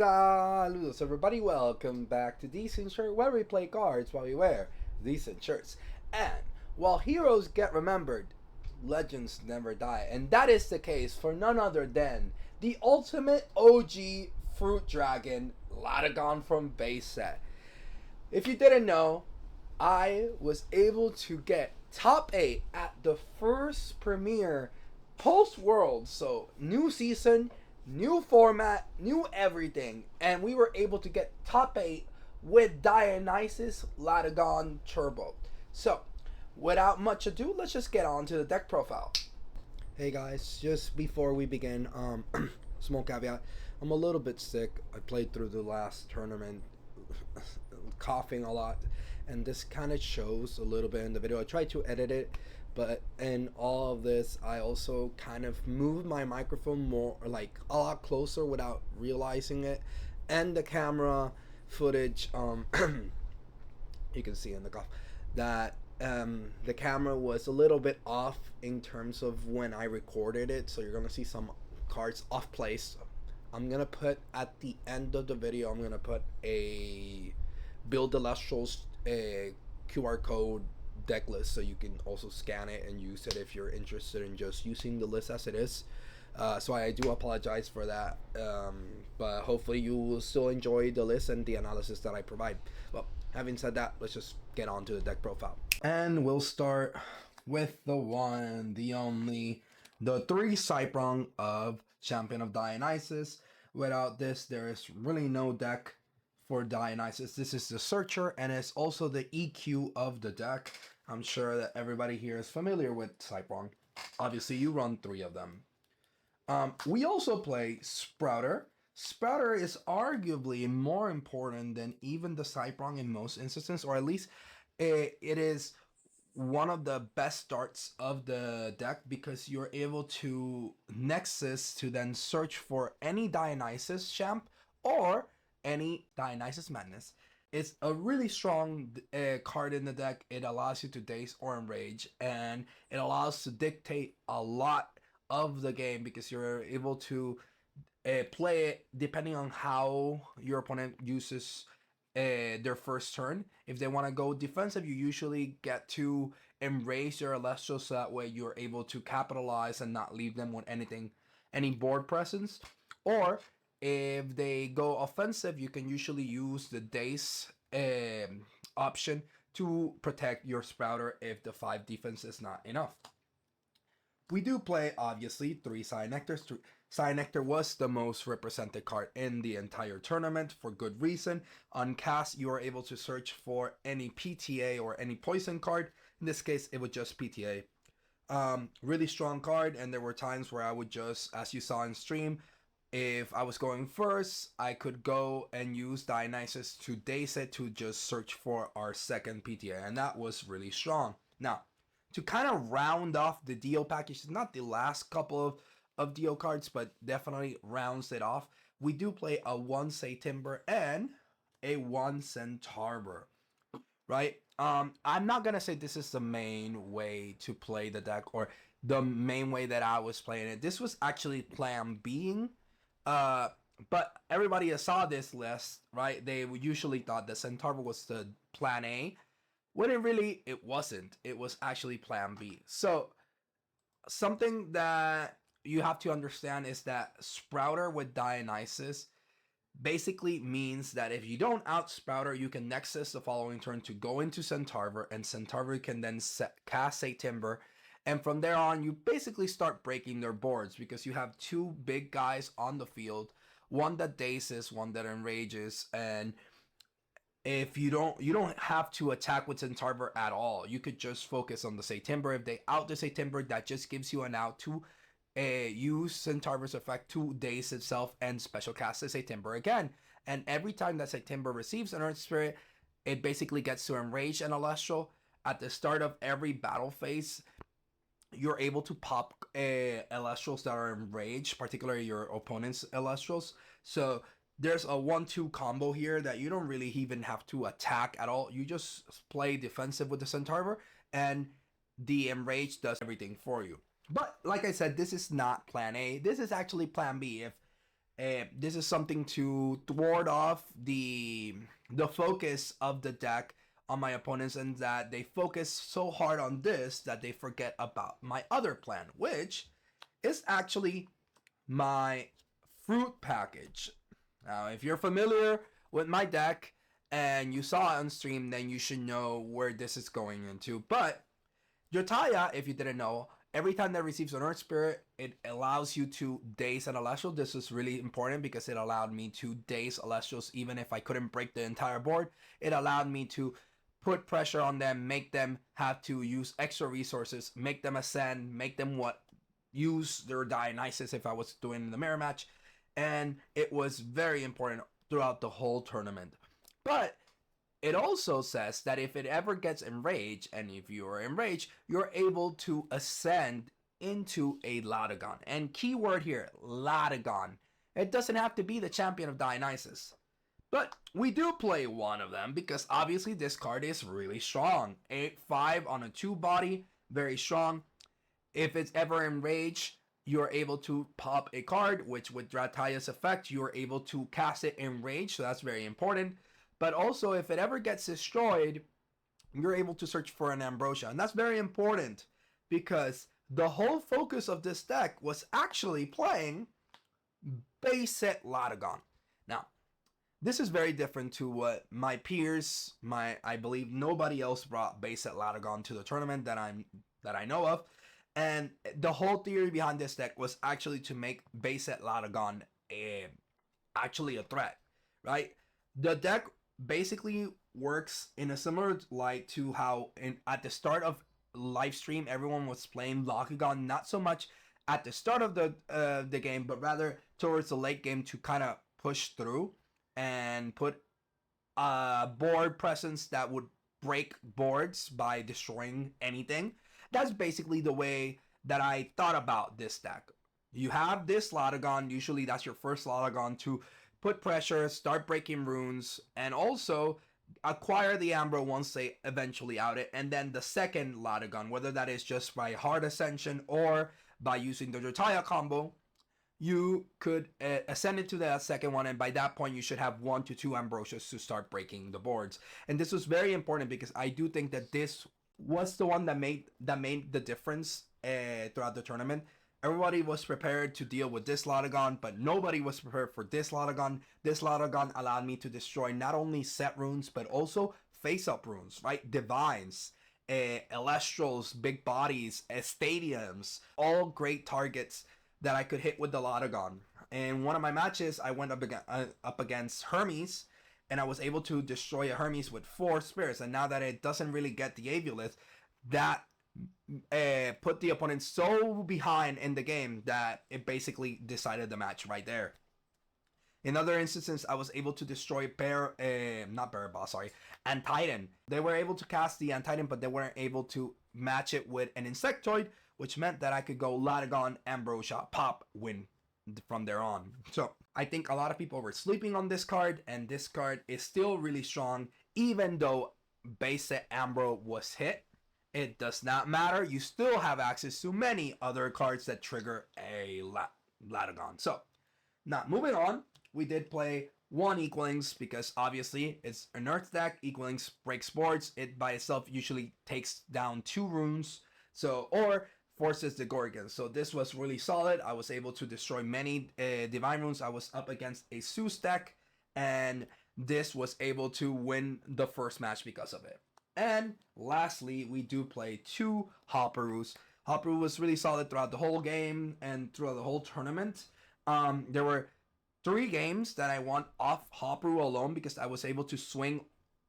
Saludos everybody, welcome back to Decent Shirt, where we play cards while we wear decent shirts. And while heroes get remembered, legends never die. And that is the case for none other than the ultimate OG fruit dragon, Ladogon from base set. If you didn't know, I was able to get top 8 at the first premiere post World. So, new season, new format, new everything. And we were able to get top 8 with Dionysus Ladogon Turbo. So, without much ado, let's just get on to the deck profile. Hey guys, just before we begin, small caveat. I'm a little bit sick. I played through the last tournament coughing a lot, and this kind of shows a little bit in the video. I tried to edit it, but in all of this I also kind of moved my microphone more, like a lot closer without realizing it, and the camera footage you can see in the cough that the camera was a little bit off in terms of when I recorded it, so you're gonna see some cards off place. I'm gonna put at the end of the video, I'm gonna put a build Elestrals QR code deck list, so you can also scan it and use it if you're interested in just using the list as it is. So I do apologize for that, but hopefully you will still enjoy the list and the analysis that I provide. Well, having said that, let's just get on to the deck profile. And we'll start with the one, the only, the 3 Cyprong of Champion of Dionysus. Without this, there is really no deck for Dionysus. This is the Searcher, and it's also the EQ of the deck. I'm sure that everybody here is familiar with Cyprong. Obviously, you run 3 of them. We also play Sprouter. Sprouter is arguably more important than even the Cyprong in most instances, or at least it is one of the best starts of the deck, because you're able to Nexus to then search for any Dionysus champ or any Dionysus Madness. It's a really strong card in the deck. It allows you to daze or enrage, and it allows to dictate a lot of the game, because you're able to play it depending on how your opponent uses their first turn. If they want to go defensive, you usually get to enrage your Elestrals, so that way you're able to capitalize and not leave them with any board presence. Or if they go offensive, you can usually use the daze option to protect your Sprouter if the 5 defense is not enough. We do play, obviously, 3 Cyanectors. Cyanector was the most represented card in the entire tournament for good reason. On cast, you are able to search for any PTA or any poison card. In this case, it was just PTA. Really strong card, and there were times where I would just, as you saw in stream, if I was going first, I could go and use Dionysus to daze it to just search for our second PTA, and that was really strong. Now, to kind of round off the Dio package, not the last couple of Dio cards, but definitely rounds it off, we do play a 1 Timber and a 1 Centaur, right? I'm not gonna say this is the main way to play the deck, or the main way that I was playing it. This was actually plan B, but everybody that saw this list, right, they usually thought that Centaur was the plan A, when it wasn't. It was actually plan B. So something that you have to understand is that Sprouter with Dionysus basically means that if you don't out Sprouter, you can Nexus the following turn to go into Centaur, and Centaur can then cast a Timber, and from there on you basically start breaking their boards, because you have 2 big guys on the field, one that dazes, one that enrages, and if you don't have to attack with Centaur at all. You could just focus on the Timber. If they out the Timber, that just gives you an out to use Centaur's effect to daze itself and special cast the Timber again. And every time that Timber receives an Earth Spirit, it basically gets to enrage an Elestral. At the start of every battle phase, you're able to pop Elestrals that are enraged, particularly your opponent's Elestrals. So there's a 1-2 combo here that you don't really even have to attack at all. You just play defensive with the Centaur, and the enrage does everything for you. But like I said, this is not plan A. This is actually plan B. This is something to thwart off the focus of the deck on my opponents, and that they focus so hard on this that they forget about my other plan, which is actually my fruit package. Now, if you're familiar with my deck and you saw it on stream, then you should know where this is going into. But Jotaya, if you didn't know, every time that receives an Earth Spirit, it allows you to daze an Celestial. This is really important because it allowed me to daze Celestials even if I couldn't break the entire board. It allowed me to put pressure on them, make them have to use extra resources, make them ascend, make them use their Dionysus if I was doing the mirror match. And it was very important throughout the whole tournament. But it also says that if it ever gets enraged, and if you are enraged, you're able to ascend into a Ladogon. And keyword here, Ladogon. It doesn't have to be the champion of Dionysus. But we do play one of them because obviously this card is really strong. 8-5 on a 2 body, very strong. If it's ever enraged, you're able to pop a card, which with Jotaya's effect, you're able to cast it in rage, so that's very important. But also, if it ever gets destroyed, you're able to search for an Ambrosia. And that's very important because the whole focus of this deck was actually playing base set Ladogon. Now, this is very different to what my peers, I believe nobody else brought base set Ladogon to the tournament that I know of. And the whole theory behind this deck was actually to make base set Ladogon actually a threat, right? The deck basically works in a similar light to how at the start of Lifestream everyone was playing Lochagon, not so much at the start of the game, but rather towards the late game to kind of push through and put board presence that would break boards by destroying anything. That's basically the way that I thought about this deck. You have this Ladogon, usually that's your first Ladogon to put pressure, start breaking runes, and also acquire the Ambro once they eventually out it. And then the second Ladogon, whether that is just by hard ascension or by using the Jotaya combo, you could ascend it to that second one, and by that point you should have 1 to 2 Ambrosias to start breaking the boards. And this was very important because I do think that this was the one that made the difference throughout the tournament. Everybody was prepared to deal with this Ladogon, but nobody was prepared for this Ladogon. This Ladogon allowed me to destroy not only set runes, but also face-up runes, right? Divines, Elestrals, big bodies, stadiums, all great targets that I could hit with the Ladogon. In one of my matches, I went up against Hermes, and I was able to destroy a Hermes with 4 spirits. And now that it doesn't really get the Aviolith, that put the opponent so behind in the game that it basically decided the match right there. In other instances, I was able to destroy Antitan. They were able to cast the Antitan, but they weren't able to match it with an Insectoid, which meant that I could go Ladogon, Ambrosia, pop, win from there on. So I think a lot of people were sleeping on this card, and this card is still really strong, even though base set Ambro was hit. It does not matter. You still have access to many other cards that trigger a Ladogon. So, now moving on, we did play 1 Equalings because obviously it's an Earth deck. Equalings breaks boards. It by itself usually takes down 2 runes, or forces the Gorgon. So this was really solid. I was able to destroy many Divine runes. I was up against a Zeus deck, and this was able to win the first match because of it. And lastly, we do play 2 Hopperoos. Hopperoo was really solid throughout the whole game and throughout the whole tournament. There were 3 games that I won off Hopperoo alone because I was able to swing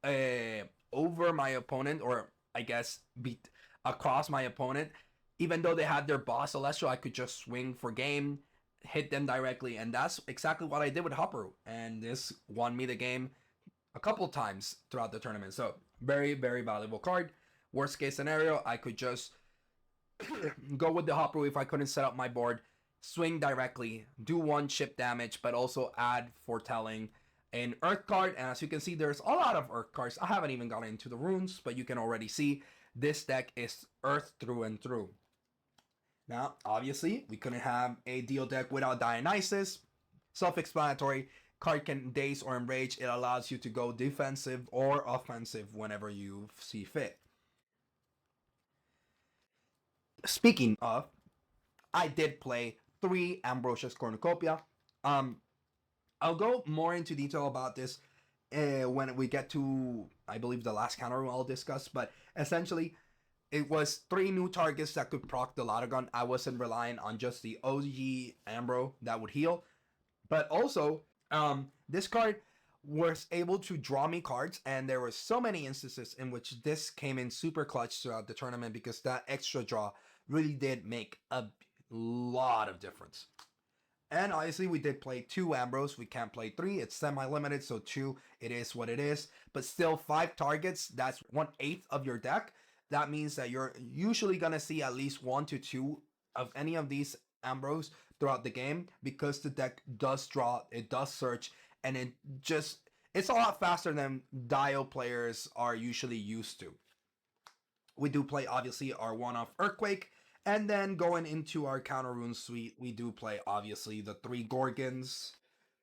over my opponent, or I guess beat across my opponent. Even though they had their boss Celestial, I could just swing for game, hit them directly, and that's exactly what I did with Hopperoo. And this won me the game a couple times throughout the tournament. So very, very valuable card. Worst case scenario, I could just go with the Hopperoo if I couldn't set up my board, swing directly, do 1 chip damage, but also add foretelling an Earth card. And as you can see, there's a lot of Earth cards. I haven't even gotten into the runes, but you can already see this deck is Earth through and through. Now, obviously, we couldn't have a deal deck without Dionysus. Self-explanatory. Card can daze or enrage. It allows you to go defensive or offensive whenever you see fit. Speaking of, I did play 3 Ambrosia's Cornucopia. I'll go more into detail about this when we get to, I believe, the last counter I'll discuss. But essentially, it was 3 new targets that could proc the Ladogon. I wasn't relying on just the OG Ambro that would heal. But also, this card was able to draw me cards, and there were so many instances in which this came in super clutch throughout the tournament because that extra draw really did make a lot of difference. And obviously we did play 2 Ambros. We can't play 3. It's semi-limited, so 2, it is what it is. But still, 5 targets, that's 1/8 of your deck. That means that you're usually going to see at least 1 to 2 of any of these Ambros throughout the game because the deck does draw, it does search, and it's a lot faster than Dio players are usually used to. We do play, obviously, our one-off Earthquake. And then going into our counter rune suite, we do play, obviously, the 3 Gorgons,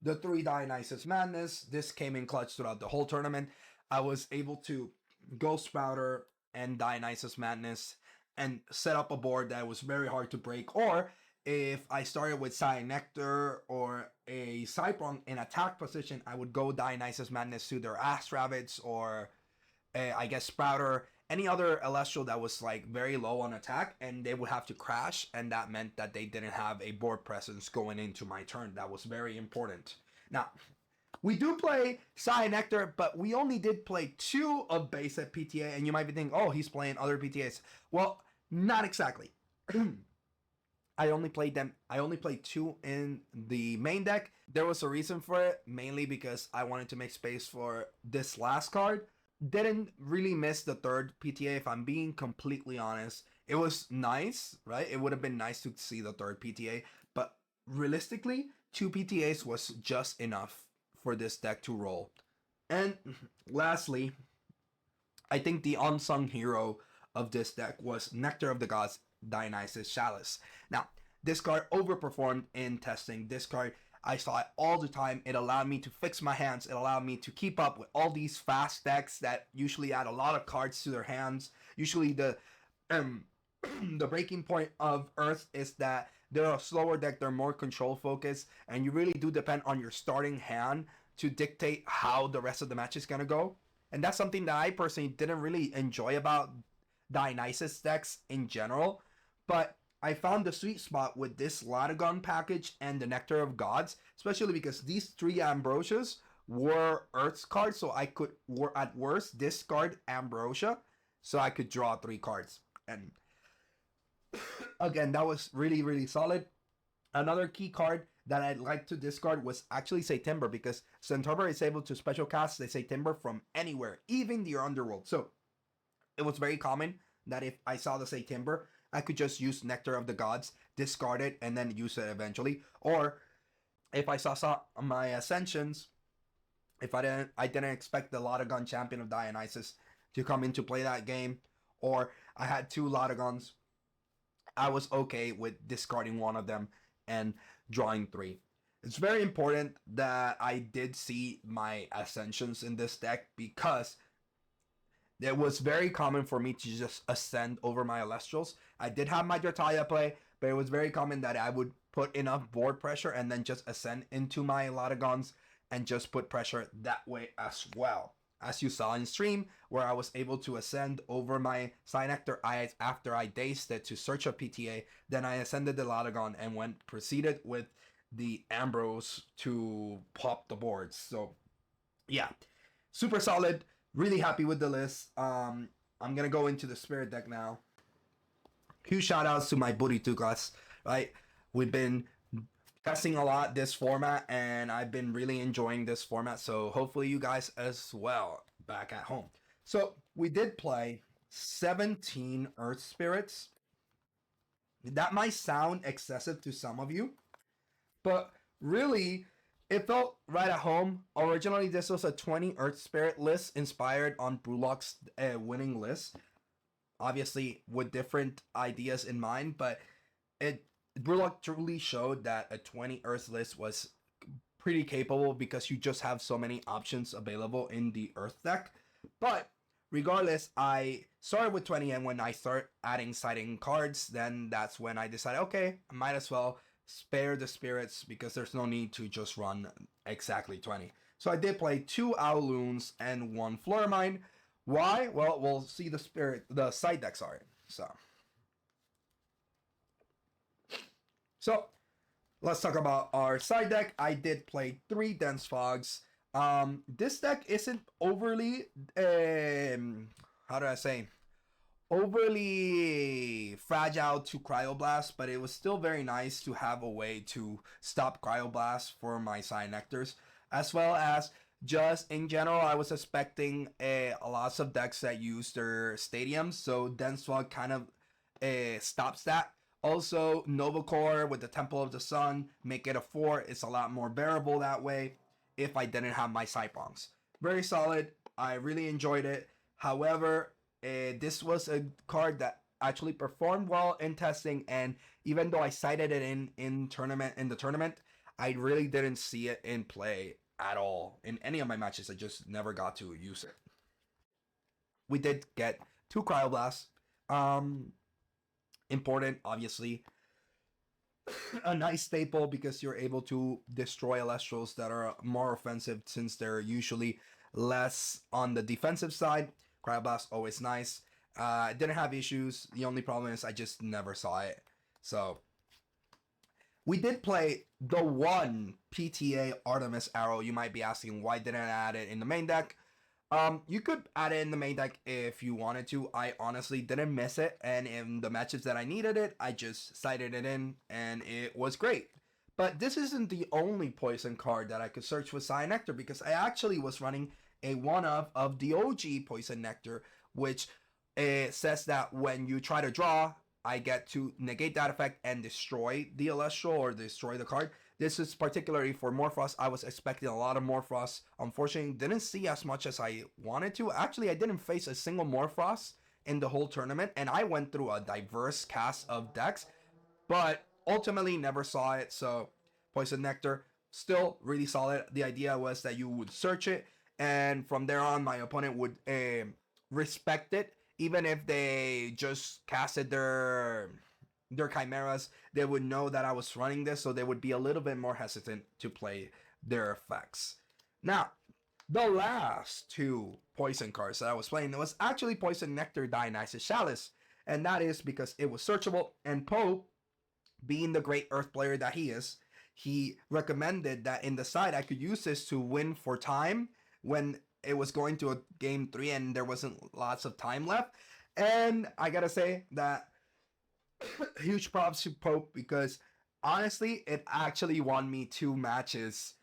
the 3 Dionysus Madness. This came in clutch throughout the whole tournament. I was able to go Sprouter and Dionysus Madness and set up a board that was very hard to break. Or if I started with Nectar or a Cyprong in attack position, I would go Dionysus Madness to their Ass Rabbits or I guess Sprouter, any other Elestral that was like very low on attack, and they would have to crash, and that meant that they didn't have a board presence going into my turn. That was very important. Now, we do play Nectar, but we only did play 2 of base set PTA, and you might be thinking, oh, he's playing other PTAs. Well, not exactly. I only played 2 in the main deck. There was a reason for it, mainly because I wanted to make space for this last card. Didn't really miss the 3rd PTA, if I'm being completely honest. It was nice, right? It would have been nice to see the 3rd PTA, but realistically, 2 PTAs was just enough for this deck to roll. And lastly, I think the unsung hero of this deck was Nectar of the Gods, Dionysus Chalice. Now, this card overperformed in testing. This card, I saw it all the time. It allowed me to fix my hands. It allowed me to keep up with all these fast decks that usually add a lot of cards to their hands. Usually the breaking point of Earth is that they're a slower deck, they're more control focused, and you really do depend on your starting hand to dictate how the rest of the match is going to go. And that's something that I personally didn't really enjoy about Dionysus decks in general. But I found the sweet spot with this Ladogon package and the Nectar of Gods, especially because these 3 Ambrosias were Earth's cards, so I could, at worst, discard Ambrosia, so I could draw 3 cards. And again, that was really, really solid. Another key card that I'd like to discard was actually Satember, because Satember is able to special cast the Satember from anywhere, even the Underworld. So it was very common that if I saw the Satember, I could just use Nectar of the Gods, discard it, and then use it eventually. Or if I saw my Ascensions, if I didn't expect the Lochagon Champion of Dionysus to come into play that game, or I had 2 Lodogons, I was okay with discarding one of them and drawing 3. It's very important that I did see my Ascensions in this deck, because it was very common for me to just ascend over my Elestrals. I did have my Drataya play, but it was very common that I would put enough board pressure and then just ascend into my Lodogons and just put pressure that way as well. As you saw in stream, where I was able to ascend over my Nectar after I dazed it to search a PTA, then I ascended the Ladogon and proceeded with the Ambrose to pop the boards. So, yeah, super solid. Really happy with the list. I'm gonna go into the Spirit deck now. Huge shout outs to my Booty Tukas, right? We've been testing a lot this format, and I've been really enjoying this format, so hopefully you guys as well back at home. So we did play 17 Earth Spirits. That might sound excessive to some of you, but really, it felt right at home. Originally, this was a 20 Earth Spirit list inspired on Brewlock's winning list. Obviously, with different ideas in mind, but Brewlock truly showed that a 20 Earth list was pretty capable because you just have so many options available in the Earth deck. But regardless, I started with 20, and when I start adding sighting cards, then that's when I decided, okay, I might as well spare the spirits because there's no need to just run exactly 20. So I did play 2 Owloons and 1 Floramine. Why? Well, we'll see the side decks are. So let's talk about our side deck. I did play 3 Dense Fogs. This deck isn't overly, how do I say, overly fragile to Cryoblast, but it was still very nice to have a way to stop Cryoblast for my Cyanectors, as well as just in general, I was expecting lots of decks that use their stadiums, so Dense Fog kind of stops that. Also, Novacore with the Temple of the Sun, make it a 4. It's a lot more bearable that way if I didn't have my Saibongs. Very solid. I really enjoyed it. However, this was a card that actually performed well in testing, and even though I cited it in the tournament, I really didn't see it in play at all in any of my matches. I just never got to use it. We did get 2 Cryoblasts. Important, obviously. A nice staple because you're able to destroy Elestrals that are more offensive since they're usually less on the defensive side. Cryoblast, always nice. Didn't have issues. The only problem is I just never saw it. So we did play the 1 PTA Artemis Arrow. You might be asking why didn't I add it in the main deck? You could add it in the main deck if you wanted to. I honestly didn't miss it, and in the matches that I needed it, I just cited it in, and it was great. But this isn't the only poison card that I could search with Cyanectar, because I actually was running a one-of the OG Poison Nectar, which says that when you try to draw, I get to negate that effect and destroy the Elestral or destroy the card. This is particularly for Morphrost. I was expecting a lot of Morphrost. Unfortunately, didn't see as much as I wanted to. Actually, I didn't face a single Morphrost in the whole tournament, and I went through a diverse cast of decks, but ultimately never saw it. So Poison Nectar, still really solid. The idea was that you would search it, and from there on, my opponent would respect it. Even if they just casted their chimeras, they would know that I was running this, so they would be a little bit more hesitant to play their effects. Now, the last 2 poison cards that I was playing, it was actually Poison Nectar Dionysus Chalice, and that is because it was searchable, and Poe, being the great Earth player that he is, he recommended that in the side I could use this to win for time when it was going to a game 3 and there wasn't lots of time left. And I gotta say that huge props to Pope, because honestly, it actually won me 2 matches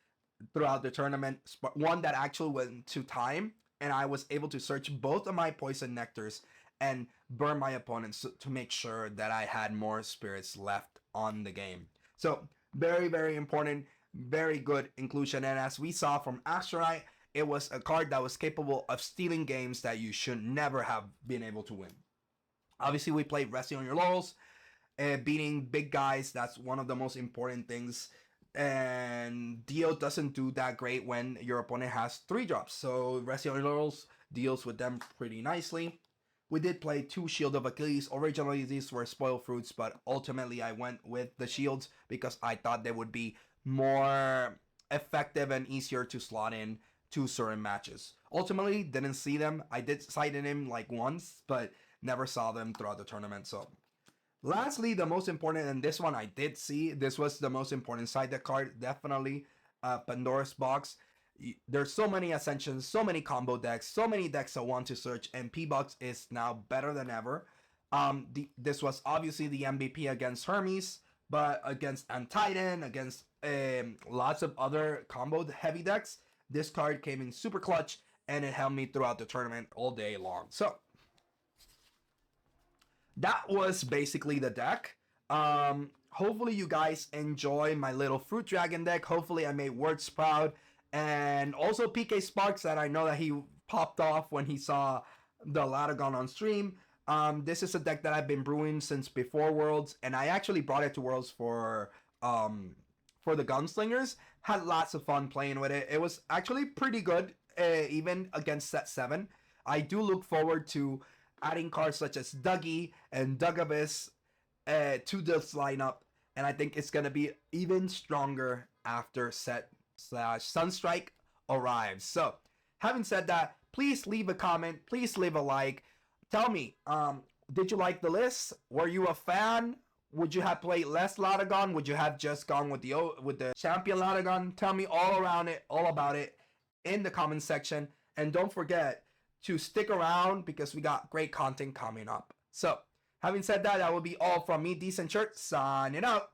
throughout the tournament. One that actually went to time, and I was able to search both of my Poison Nectars and burn my opponents to make sure that I had more spirits left on the game. So very, very important, very good inclusion. And as we saw from Astronite, it was a card that was capable of stealing games that you should never have been able to win. Obviously, we played Resting on Your Laurels, beating big guys. That's one of the most important things. And Dio doesn't do that great when your opponent has 3 drops. So Resting on Your Laurels deals with them pretty nicely. We did play 2 Shield of Achilles. Originally, these were Spoiled Fruits, but ultimately I went with the Shields because I thought they would be more effective and easier to slot in to certain matches. Ultimately, didn't see them. I did sight in him like once, but never saw them throughout the tournament. So lastly, the most important, and this one I did see, this was the most important side deck card, definitely Pandora's Box. There's so many Ascensions, so many combo decks, so many decks I want to search, and P-Box is now better than ever. This was obviously the MVP against Hermes, but against Antitan, against lots of other combo heavy decks, this card came in super clutch, and it helped me throughout the tournament all day long. So that was basically the deck. Hopefully you guys enjoy my little Fruit Dragon deck. Hopefully I made Words proud. And also PK Sparks, that I know that he popped off when he saw the Ladogon on stream. This is a deck that I've been brewing since before Worlds, and I actually brought it to Worlds for the Gunslingers. Had lots of fun playing with it. It was actually pretty good, even against set 7. I do look forward to adding cards such as Dougie and KURABBYSS to this lineup, and I think it's going to be even stronger after set/Sunstrike arrives. So, having said that, please leave a comment, please leave a like. Tell me, did you like the list? Were you a fan? Would you have played less Ladogon? Would you have just gone with the champion Ladogon? Tell me all about it in the comment section. And don't forget to stick around because we got great content coming up. So, having said that, that will be all from me, Decent Shirt, signing out.